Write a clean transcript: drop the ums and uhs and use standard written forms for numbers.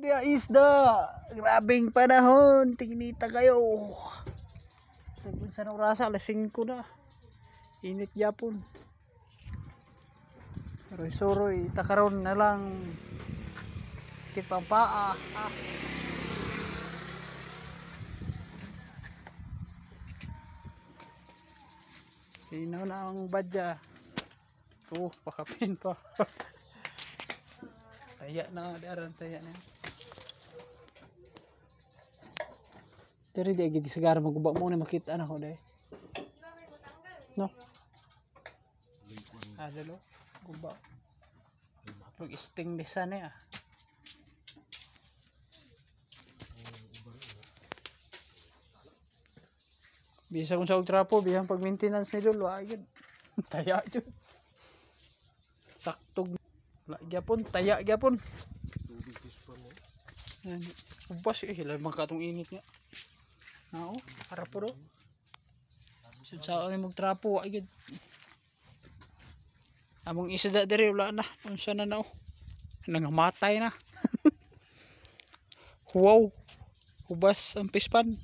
Dia isda. Grabing panahon. Tinginita kayo. Sa orasa, alas 5 na. Init yapon. Suroy, takaron na lang. Sakit pang paa. Sino na ang badya? Pakapin pa. Taya na, daran taya na. Pero di agad sigara magubak mo na makita na ko dahil. No? Dalo. Gubak. Pag-sting desan eh. Bisa kung sa trapo, bihang pag-maintenance ni Lolo, ayun. Taya yun. Saktog. Wala gyapon, taya gyapon. Ubas eh, sila magkatong init nga. Para po do. Sa ay magtrapo, ayun. Among isa da dire wala na, unsa na na. Nangamatay na. Wow. Ubas ang pispan.